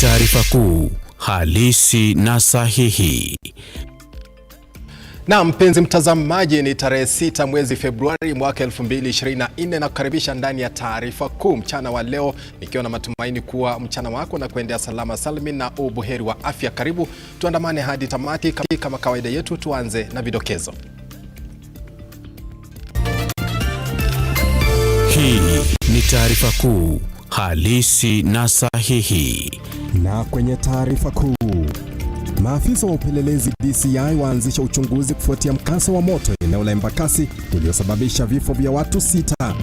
taarifa kuu, halisi na sahihi. Na mpenzi mtazamaji, ni tarehe 6 mwezi Februari mwaka 2024 na kukaribisha ndani ya taarifa kuu mchana wa leo, nikiwa na matumaini kuwa mchana wako na kuendea salama salmi na ubuheri wa afya. Karibu tuandamane hadi tamati. Kama kawaida yetu, tuanze na vidokezo. Hii ni taarifa kuu, halisi na sahihi. Na kwenye taarifa kuu, maafisa wa upelelezi DCI waanzisha uchunguzi kufuatia mkasa wa moto eneo la Embakasi uliosababisha vifo vya watu 6.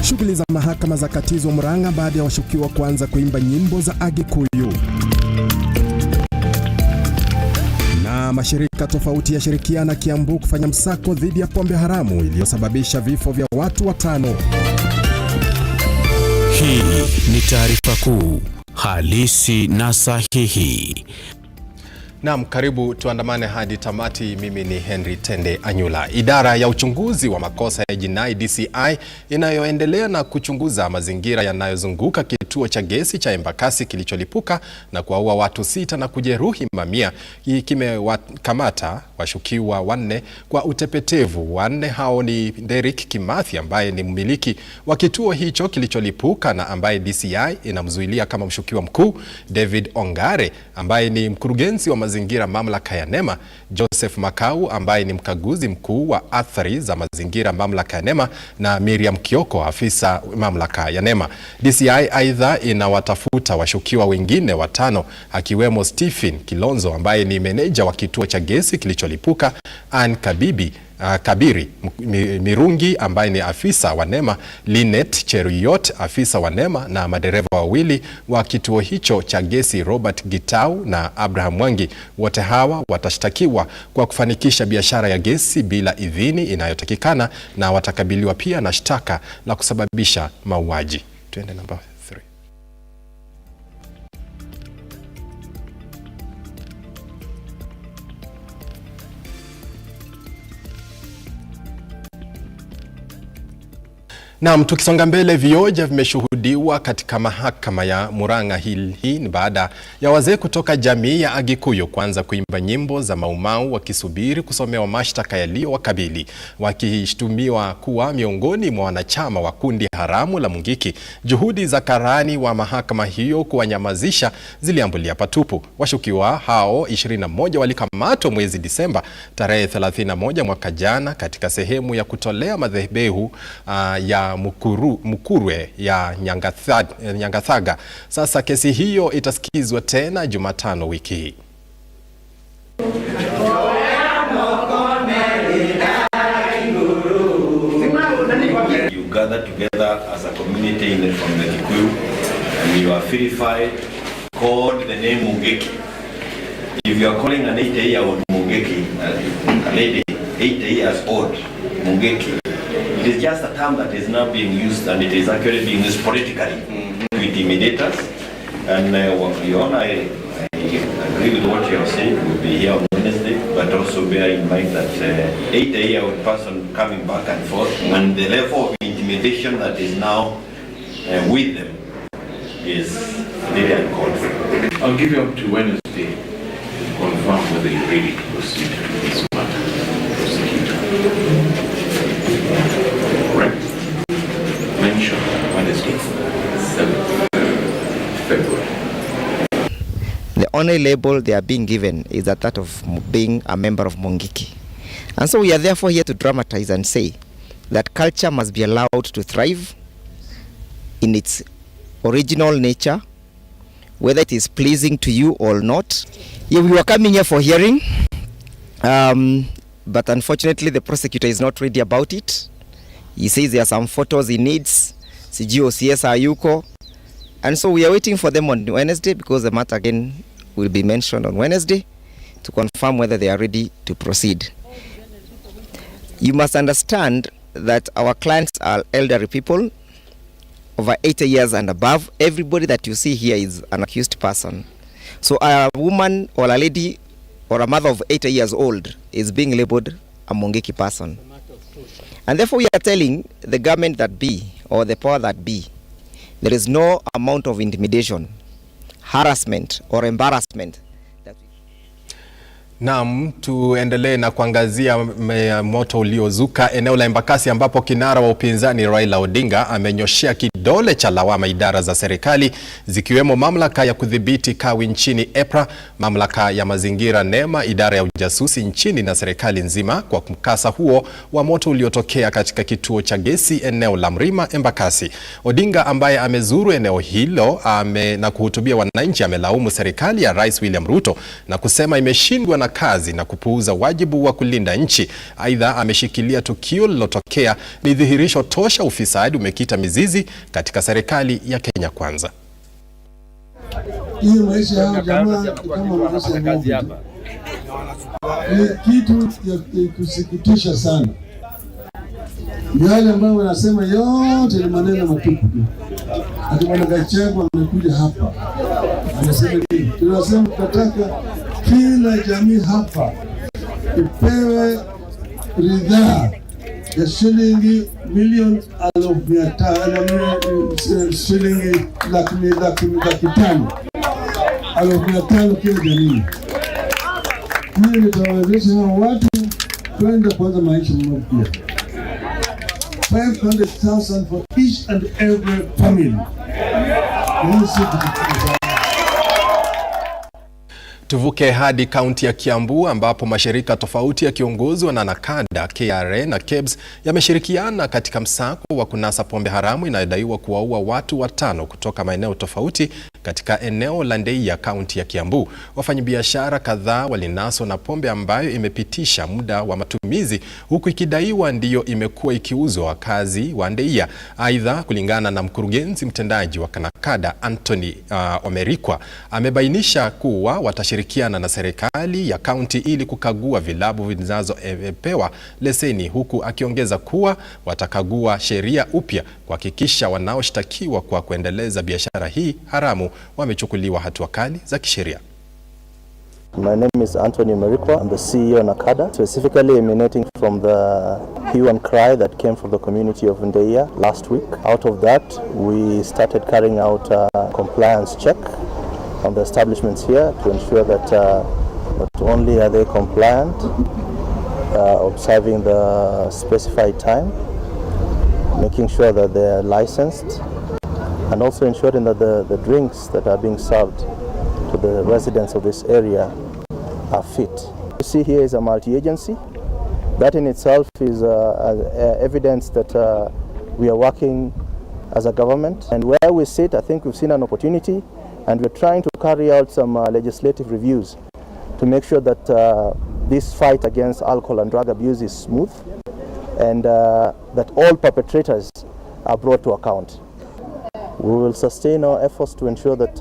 Shughuli za mahakama za katizwa Murang'a baada ya washukiwa kuanza kuimba nyimbo za Agikuyu. Na mashirika tofauti yashirikiana Kiambu kufanya msako dhidi ya pombe haramu iliyosababisha vifo vya watu 5. Hii ni taarifa kuu, halisi na sahihi. Naam, karibu tuandamane hadi tamati. Mimi ni Henry Tende Anyula. Idara ya uchunguzi wa makosa ya jinai DCI inayoendelea na kuchunguza mazingira yanayozunguka kituo cha gesi cha Embakasi kilicholipuka na kuwaua watu 6 na kujeruhi mamia, kimewakamata washukiwa 4 kwa utepetevu. 4 hao ni Derek Kimathi ambaye ni mmiliki wa kituo hicho kilicholipuka na ambaye DCI inamzuilia kama mshukiwa mkuu, David Ongare ambaye ni mkurugenzi wa mazingira mamlaka ya NEMA, Joseph Makau ambaye ni mkaguzi mkuu wa athari za mazingira mamlaka ya NEMA, na Miriam Kioko afisa mamlaka ya NEMA. DCI aidha inawatafuta washukiwa wengine 5 akiwemo Stephen Kilonzo ambaye ni meneja wa kituo cha gesi kilicholipuka, Ann Kabiri Mirungi ambaye ni afisa wa NEMA, Linet Cheruyot afisa wa NEMA, na madereva 2 wa kituo hicho cha gesi, Robert Gitau na Abraham Mwangi. Wote hawa watashtakiwa kwa kufanikisha biashara ya gesi bila idhini inayotakikana na watakabiliwa pia na shtaka la kusababisha mauaji. Tuende namba 3. Naam, tukisonga mbele, vioja vimeshuhudiwa katika mahakama ya Murang'a. Hii ni baada ya wazee kutoka jamii ya Agikuyu kuanza kuimba nyimbo za maumau wakisubiri kusomewa mashtaka yaliyowakabili, wakishtumiwa kuwa miongoni mwa wanachama wa kundi haramu la Mungiki. Juhudi za karani wa mahakama hiyo kuwanyamazisha ziliambulia patupu. Washukiwa hao 21 walikamatwa mwezi Disemba tarehe 31 mwaka jana katika sehemu ya kutolea madhehebu ya Mukurwe ya Nyangathaga. Sasa kesi hiyo itasikizwa tena Jumatano wiki hii. You gather together as a community from the Kikuyu and you are verified, called the name Mungeki. If you are calling an 80-year-old Mungeki, a lady 80 years old Mungeki, it is just a term that is now being used, and it is actually being used politically to intimidate us. And Your Honor, I agree with what you are saying. We'll be here on Wednesday, but also bear in mind that 80-year-old person coming back and forth, and the level of intimidation that is now with them is very uncalled for. I'll give you up to Wednesday to confirm whether you're ready to proceed with this matter. Mention Wednesday, 7th February. The only label they are being given is that of being a member of Mungiki. And so we are therefore here to dramatize and say that culture must be allowed to thrive in its original nature, whether it is pleasing to you or not. Yeah, we were coming here for hearing, but unfortunately the prosecutor is not ready about it. He says there are some photos he needs, CGOCS Ayuko, and so we are waiting for them on Wednesday, because the matter again will be mentioned on Wednesday to confirm whether they are ready to proceed. You must understand that our clients are elderly people, over 80 years and above. Everybody that you see here is an accused person. So a woman or a lady or a mother of 80 years old is being labeled a Mungiki person. And therefore we are telling the government that be, or the power that be, There is no amount of intimidation, harassment or embarrassment. Naam, tuendelee na kuangazia moto uliozuka eneo la Embakasi ambapo kinara wa upinzani Raila Odinga amenyoshea kidole cha lawama idara za serikali zikiwemo mamlaka ya kudhibiti kawi nchini EPRA, mamlaka ya mazingira NEMA, idara ya ujasusi nchini na serikali nzima kwa mkasa huo wa moto uliotokea katika kituo cha gesi eneo la Mrima Embakasi. Odinga ambaye amezuru eneo hilo na kuhutubia wananchi amelaumu serikali ya Rais William RUTO na kusema imeshindwa na kazi na kupuuza wajibu wa kulinda nchi. Aidha, ameshikilia tukio lilotokea ni dhihirisho tosha ufisadi umekita mizizi katika serikali ya Kenya Kwanza. Hiyo maisha ya jamaa kama maisha ya kazi hapa. Ni kitu ya kusikitisha sana. Yale ambayo wanasema yote ni maneno matupu. Hata bwana Gachagua amekuja hapa. Anasema nini? Tunasema tunataka kila jamii hapa ipewe ridhaa ya shilingi milioni 500, shilingi laki tano, 500 kila jamii. Hiyo nitawawezesha hao watu kwenda kuanza maisha mpya. 500,000 for each and every family. Tuvuke hadi kaunti ya Kiambu ambapo mashirika tofauti yakiongozwa na NACADA, KRA na KEBS yameshirikiana katika msako wa kunasa pombe haramu inayodaiwa kuwaua watu 5 kutoka maeneo tofauti katika eneo la Ndeia, kaunti ya Kiambu. Wafanyabiashara kadhaa walinaswa na pombe ambayo imepitisha muda wa matumizi huku ikidaiwa ndiyo imekuwa ikiuzwa wakazi wa Ndeia. Aidha, kulingana na mkurugenzi mtendaji wa NACADA Anthony Omerikwa, amebainisha kuwa watashirikiana na serikali ya kaunti ili kukagua vilabu zinazopewa leseni, huku akiongeza kuwa watakagua sheria upya kuhakikisha wanaoshtakiwa kwa kuendeleza biashara hii haramu wamechukuliwa hatua kali za kisheria. My name is Anthony Omerikwa. I'm the CEO of NACADA, specifically emanating from the hue and cry that came from the community of Ndeia last week. Out of that, we started carrying out a compliance check on the establishments here to ensure that not only are they compliant, observing the specified time, making sure that they are licensed, and also ensuring that the drinks that are being served to the residents of this area are fit. You see here is a multi-agency. That in itself is evidence that we are working as a government. And where we sit, I think we've seen an opportunity, and we're trying to carry out some legislative reviews to make sure that this fight against alcohol and drug abuse is smooth, and that all perpetrators are brought to account. We will sustain our efforts to ensure that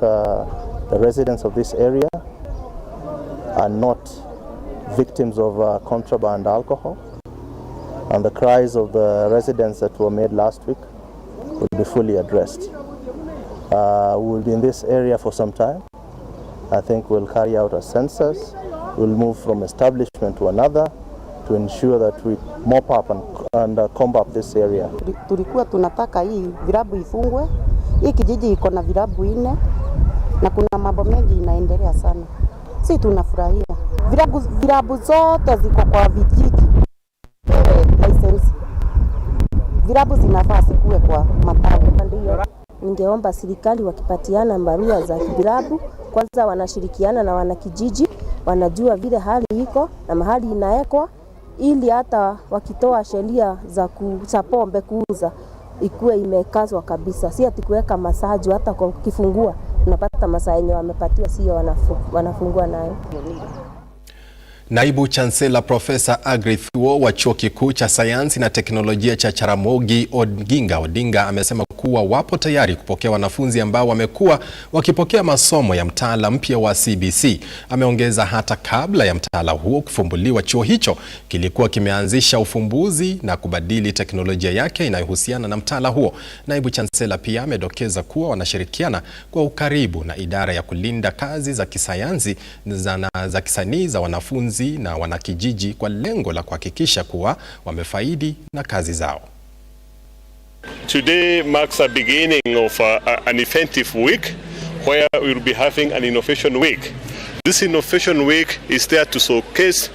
the residents of this area are not victims of contraband alcohol, and the cries of the residents that were made last week will be fully addressed. We will be in this area for some time. I think we'll carry out a census. We'll move from establishment to another to ensure that we mop up and combat this area. Tulikuwa tunataka hii vilabu ifungwe. Hii kijiji iko na vilabu 4 na kuna mambo mengi inaendelea sana. Sisi tunafurahia. Vilabu zote ziko kwa vijiji. License. Vilabu zinafaa zikuwe kwa matawi. Ningeomba serikali wakipatiana barua za vilabu, kwanza wanashirikiana na wanakijiji, wanajua vile hali iko na mahali inaekwa, ili hata wakitoa sheria za pombe kuuza ikuwe imekazwa kabisa. Si ati kuweka masaji, hata kwa kifungua unapata masaa yenye wamepatiwa sio wanafungua nayo. Naibu Chancellor Profesa Agri Thuo wa Chuo Kikuu cha Sayansi na Teknolojia cha Jaramogi Odinga amesema kuwa wapo tayari kupokea wanafunzi ambao wamekuwa wakipokea masomo ya mtaala mpya wa CBC. Ameongeza hata kabla ya mtaala huo kufumbuliwa, chuo hicho kilikuwa kimeanzisha ufumbuzi na kubadili teknolojia yake inayohusiana na mtaala huo. Naibu Chancellor pia amedokeza kuwa wanashirikiana kwa ukaribu na idara ya kulinda kazi za kisayansi za kisanii za wanafunzi na wanakijiji kwa lengo la kuhakikisha kuwa wamefaidi na kazi zao. Today marks the beginning of an effective week where we will be having an innovation week. This innovation week is there to showcase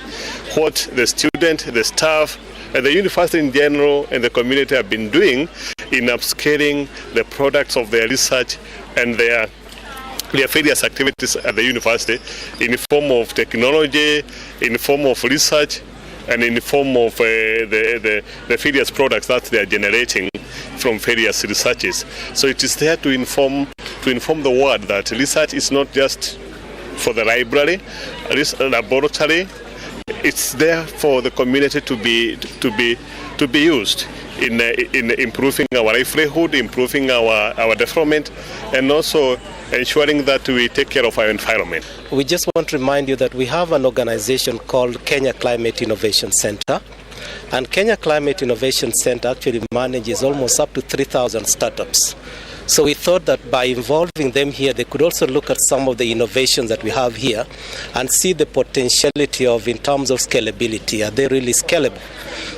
what the student, the staff, and the university in general and the community have been doing in upscaling the products of their research and their various activities at the university in the form of technology, in the form of research, and in the form of the various products that they are generating from various researches. So it is there to inform the world that research is not just for the library, laboratory. It's there for the community to be used in improving our livelihood, improving our development, and also ensuring that we take care of our environment. We just want to remind you that we have an organization called Kenya Climate Innovation Center. And Kenya Climate Innovation Center actually manages almost up to 3,000 startups. So we thought that by involving them here, they could also look at some of the innovations that we have here and see the potentiality of in terms of scalability. Are they really scalable?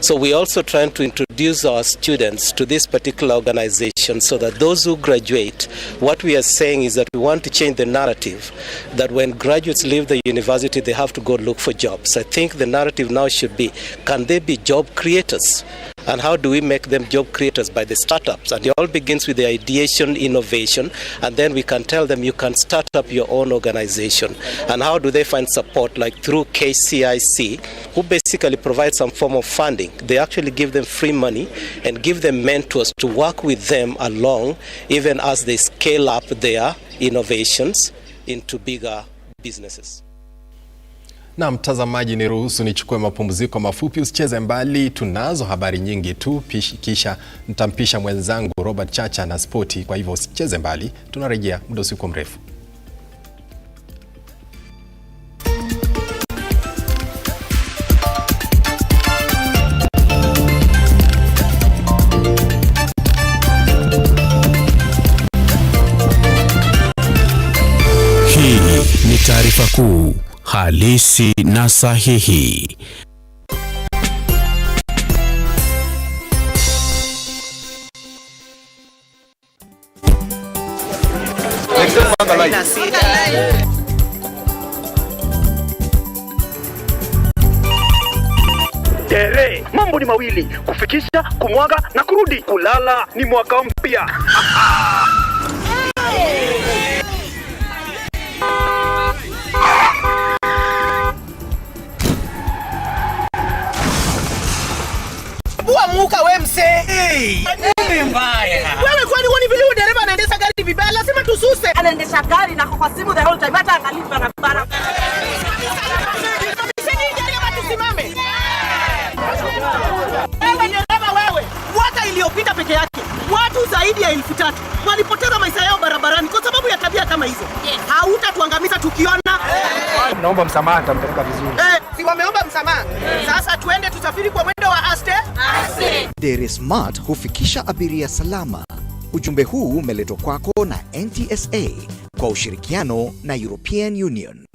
So we're also trying to introduce our students to this particular organization so that those who graduate, what we are saying is that we want to change the narrative that when graduates leave the university, they have to go look for jobs. I think the narrative now should be, can they be job creators? And how do we make them job creators? By the startups. And it all begins with the ideation, innovation, and then we can tell them you can start up your own organization. And how do they find support? Like through KCIC, who basically provide some form of funding. They actually give them free money and give them mentors to work with them along, even as they scale up their innovations into bigger businesses. Na mtazamaji, ni ruhusu nichukue mapumziko mafupi. Usicheze mbali, tunazo habari nyingi tu, kisha nitampisha mwenzangu Robert Chacha na spoti. Kwa hivyo usicheze mbali, tunarejea muda usikuwa mrefu. Hii ni taarifa kuu halisi na sahihi. Mambo ni mawili, kufikisha, kumwaga na kurudi. Kulala ni mwaka mpya. Muka we mse. Nini mbaya? Wewe kwani wani vile dereva anaendesha gari vibaya, lazima tususe. Anaendesha gari na kwa simu the whole time, hata angalia barabara. Tusimame. Wewe dereva wewe, mwaka iliyopita peke yake watu zaidi ya 3,000 walipoteza maisha yao barabarani kwa sababu ya tabia kama hizo. Hautatuangamiza tukiona. Naomba msamaha, nitampeleka vizuri. Si wameomba msamaha. Sasa tuende tusafiri kwa mwendo wa aste. Dere Smart hufikisha abiria salama. Ujumbe huu umeletwa kwako na NTSA kwa ushirikiano na European Union.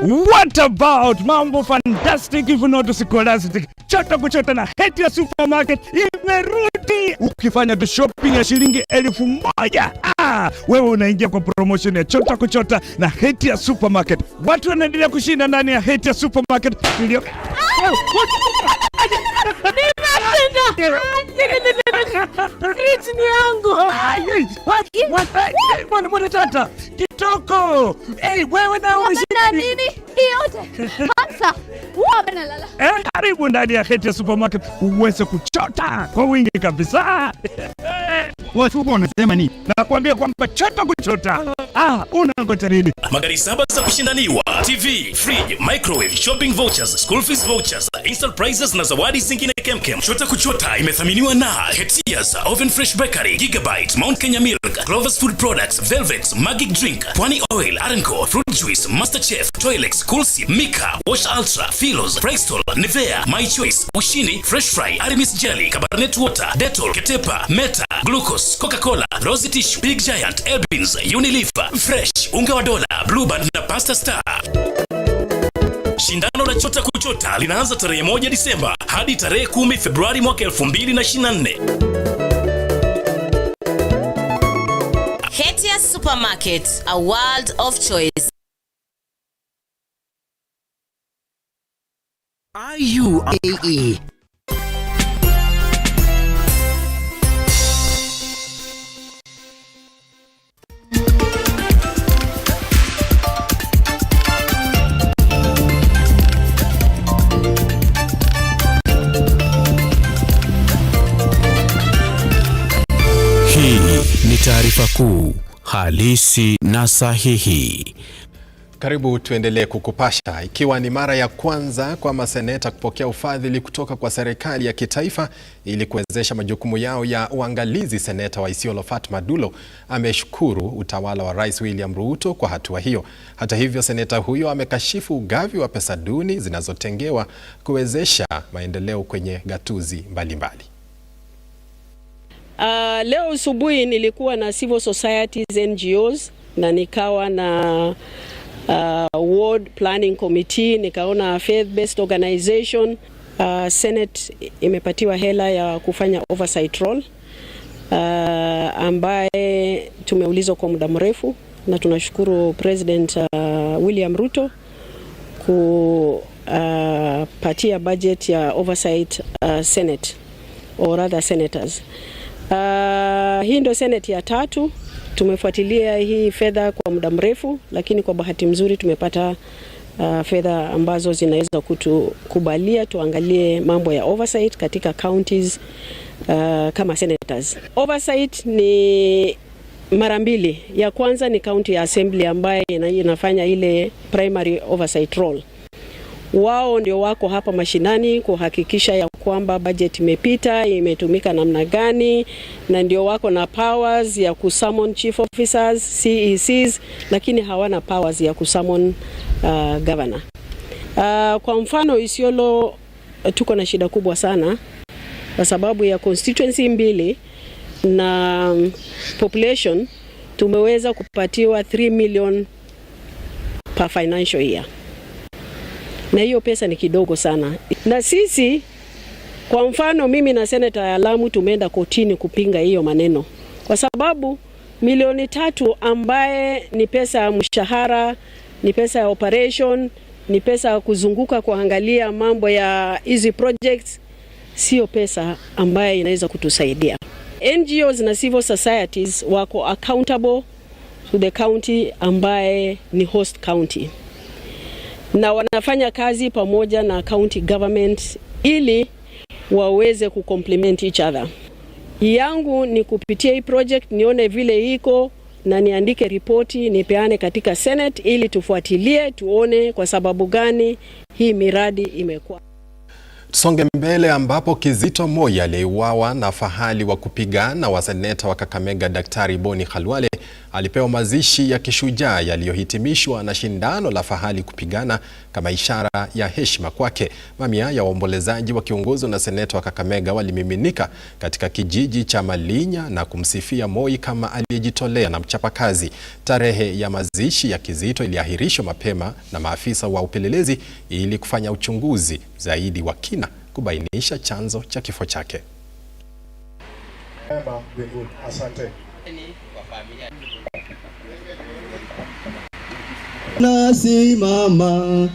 What about mambo fantastic if not scholastic? Chota kuchota na Heti ya Supermarket imerudi. Ukifanya tu shopping ya shilingi 1,000, wewe unaingia kwa promotion ya chota kuchota na Heti ya Supermarket. Watu wanaendelea kushinda ndani ya Heti ya Supermarket. Ni yangu. Mwana tata kitoko. Wewe na unashinda nini? Yote. Sasa, wewe unalala. Karibu ndani ya Heti ya Supermarket uweze kuchota kwa wingi kabisa. Watu wanasema nini? Nakwambia kwamba chota kuchota. Unangoja nini? Magari 7 za kushindaniwa, TV, fridge, microwave, shopping vouchers, school fees vouchers, instant prizes na zawadi zingine kemkem. Chota kuchota imethaminiwa na Hetia's Oven Fresh Bakery, Gigabyte, Mount Kenya Milk, Clover's Food Products, Velvet, Magic Drink, Pwani Oil, Arenco, Fruit Juice, Masterchef, Toilex, Coolsy, Mika, Wash Ultra, Philos, Bristol, Nivea, My Choice, Ushini, Fresh Fry, Arimis Jelly, Cabernet Water, Dettol, Ketepa, Meta, Glucose, Coca-Cola, Rosy Tissue, Big Giant, Elbins, Unilever, Fresh, Unga wa Dola, Blue Band na Pasta Star. Shindano la chota kuchota linaanza tarehe 1 Disemba hadi tarehe 10 Februari mwaka 2024. Hetia Supermarket, a world of choice. IUAE. Hii ni taarifa kuu halisi na sahihi. Karibu tuendelee kukupasha. Ikiwa ni mara ya kwanza kwa maseneta kupokea ufadhili kutoka kwa serikali ya kitaifa ili kuwezesha majukumu yao ya uangalizi, seneta wa Isiolo Fatma Dulo ameshukuru utawala wa Rais William RUTO kwa hatua hiyo. Hata hivyo, seneta huyo amekashifu ugavi wa pesa duni zinazotengewa kuwezesha maendeleo kwenye gatuzi mbalimbali. Leo asubuhi nilikuwa na civil societies NGOs na nikawa na ward planning committee, nikaona faith based organization. Senate imepatiwa hela ya kufanya oversight role ambaye tumeulizwa kwa muda mrefu, na tunashukuru President William RUTO kupatia budget ya oversight Senate or rather senators. Hii ndio Senate ya 3. Tumefuatilia hii fedha kwa muda mrefu, lakini kwa bahati mzuri tumepata fedha ambazo zinaweza kutukubalia tuangalie mambo ya oversight katika counties kama senators. Oversight ni mara mbili. Ya kwanza ni county assembly ambaye inafanya ile primary oversight role. Wao ndio wako hapa mashinani kuhakikisha ya kwamba budget imepita, imetumika namna gani, na ndio wako na powers ya kusummon chief officers, CECs, lakini hawana powers ya kusummon governor. Kwa mfano Isiolo tuko na shida kubwa sana kwa sababu ya constituency mbili na population. Tumeweza kupatiwa 3 million per financial year. Na hiyo pesa ni kidogo sana. Na sisi, kwa mfano mimi na seneta ya Lamu tumeenda kotini kupinga hiyo maneno. Kwa sababu milioni 3 ambaye ni pesa ya mshahara, ni pesa ya operation, ni pesa ya kuzunguka kuangalia mambo ya hizi projects, sio pesa ambaye inaweza kutusaidia. NGOs na civil societies wako accountable to the county ambaye ni host county, na wanafanya kazi pamoja na county government ili waweze kucomplement each other. Yangu ni kupitia hii project nione vile iko na niandike ripoti nipeane katika Senate ili tufuatilie tuone kwa sababu gani hii miradi imekuwa. Songe mbele ambapo Kizito Moi aliuawa na fahali wa kupigana wa seneta wa Kakamega Daktari Boni Khalwale alipewa mazishi ya kishujaa yaliyohitimishwa na shindano la fahali kupigana kama ishara ya heshima kwake. Mamia ya waombolezaji wakiongozwa na seneta wa Kakamega walimiminika katika kijiji cha Malinya na kumsifia Moi kama aliyejitolea na mchapakazi. Tarehe ya mazishi ya Kizito iliahirishwa mapema na maafisa wa upelelezi ili kufanya uchunguzi zaidi wa kina kubainisha chanzo cha kifo chake. Asante. Nasi mama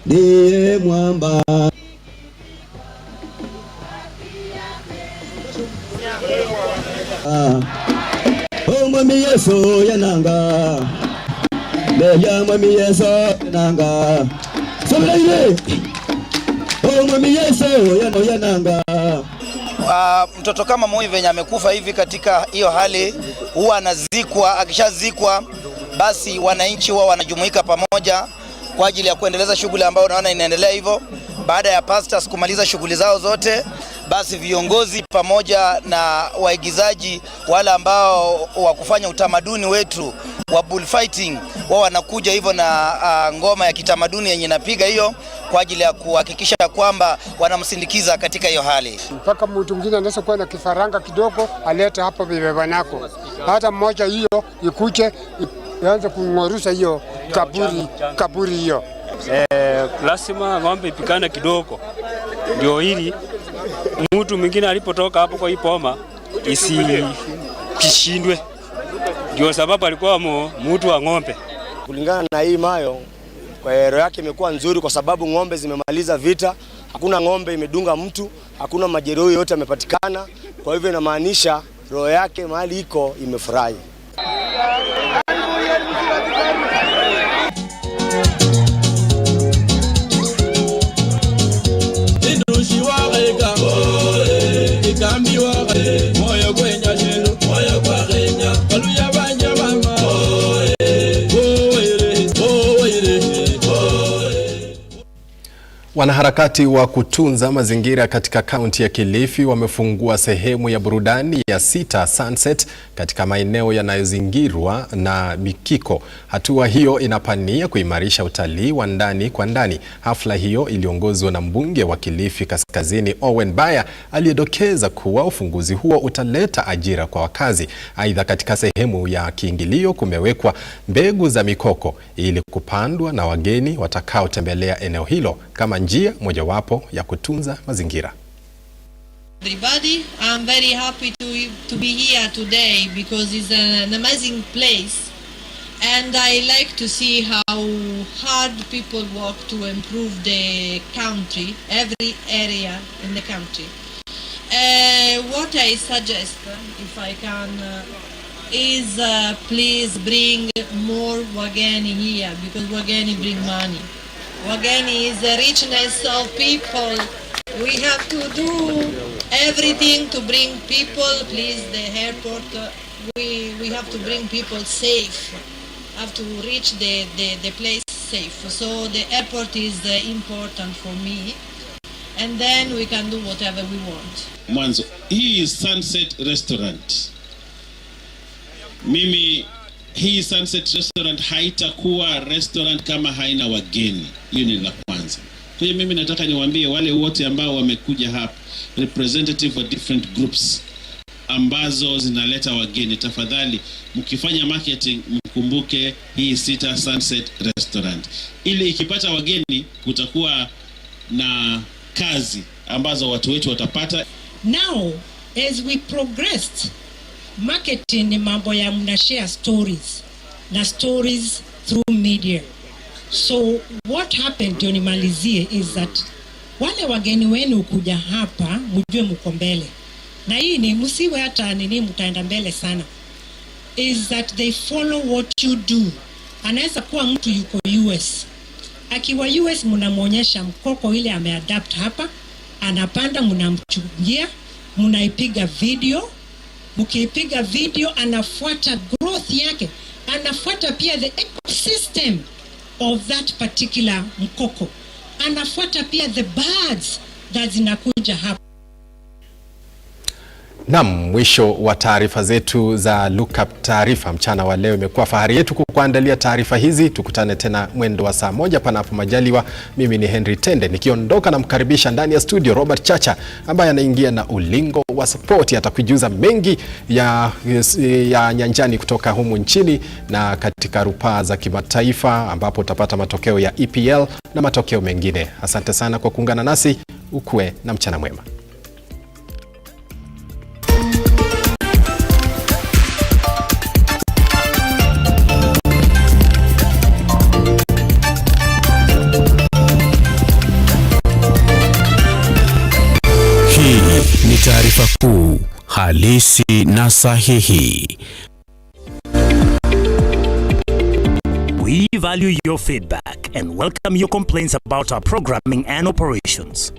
ndiye mwamba. Mwami Yesu yananga. Beja mwami Yesu yananga. Sobra ile. Mwami Yesu yananga. Mtoto kama Moi venye amekufa hivi katika hiyo hali, huwa anazikwa. Akishazikwa basi wananchi wao wanajumuika pamoja kwa ajili ya kuendeleza shughuli ambayo unaona inaendelea hivyo. Baada ya pastors kumaliza shughuli zao zote, basi viongozi pamoja na waigizaji wale ambao wakufanya utamaduni wetu wa bullfighting wao wanakuja hivyo na ngoma ya kitamaduni yenye napiga hiyo kwa ajili ya kuhakikisha kwamba wanamsindikiza katika hiyo hali. Mpaka mtu mwingine anaweza kuwa na kifaranga kidogo alete hapa bibeba nako. Hata mmoja hiyo ikuje ianze kung'orusa hiyo kaburi hiyo. lazima ng'ombe ipikane kidogo, ndio hili mtu mwingine alipotoka hapo kwa hii poma kishindwe. Ndio sababu alikuwa mtu wa ng'ombe. Kulingana na hii mayo, kwa hero yake imekuwa nzuri kwa sababu ng'ombe zimemaliza vita, hakuna ng'ombe imedunga mtu, hakuna majeruhi yote yamepatikana. Kwa hivyo inamaanisha roho yake mahali iko imefurahi. Wanaharakati wa kutunza mazingira katika kaunti ya Kilifi wamefungua sehemu ya burudani ya Sita Sunset katika maeneo yanayozingirwa na mikiko. Hatua hiyo inapania kuimarisha utalii wa ndani kwa ndani. Hafla hiyo iliongozwa na mbunge wa Kilifi Kaskazini Owen Baya, aliyedokeza kuwa ufunguzi huo utaleta ajira kwa wakazi. Aidha, katika sehemu ya kiingilio kumewekwa mbegu za mikoko ili kupandwa na wageni watakaotembelea eneo hilo kama njia mojawapo ya kutunza mazingira. Everybody, I'm very happy to be here today because it's an amazing place, and I like to see how hard people work to improve the country, every area in the country. What I suggest, if I can, is please bring more wageni here, because wageni bring money. Wageni is the richness of people. We have to do everything to bring people. Please, the airport, we have to bring people safe. Have to reach the place safe. So the airport is important for me. And then we can do whatever we want. Mwanzo, hii is Sunset Restaurant. Mimi hii Sunset Restaurant haitakuwa restaurant kama haina wageni. Hiyo ni la kwanza. Kwa hiyo mimi nataka niwaambie wale wote ambao wamekuja hapa, representative of different groups ambazo zinaleta wageni, tafadhali mkifanya marketing mkumbuke hii Sita Sunset Restaurant. Ili ikipata wageni kutakuwa na kazi ambazo watu wetu watapata. Now, as we progressed, marketing ni mambo ya mnashare stories na stories through media. So what happened ndio nimalizie is that wale wageni wenu kuja hapa mjue mko mbele. Na hii ni msiwe hata nini mtaenda mbele sana. Is that they follow what you do. Anaweza kuwa mtu yuko US. Akiwa US mnamuonyesha mkoko ile ameadapt hapa, anapanda mnamchungia, mnaipiga video. Mkipiga video anafuata growth yake, anafuata pia the ecosystem of that particular mkoko, anafuata pia the birds that zinakuja hapa. Naam, mwisho wa taarifa zetu za Lookuptv taarifa mchana wa leo. Imekuwa fahari yetu kukuandalia taarifa hizi. Tukutane tena mwendo wa saa 1 panapo majaliwa. Mimi ni Henry Tende, nikiondoka na mkaribisha ndani ya studio Robert Chacha ambaye anaingia na ulingo wa support. Atakujuza mengi ya nyanjani kutoka humu nchini na katika rupaa za kimataifa, ambapo utapata matokeo ya EPL na matokeo mengine. Asante sana kwa kuungana nasi. Ukue na mchana mwema. Ni taarifa kuu, halisi na sahihi. We value your feedback and welcome your complaints about our programming and operations.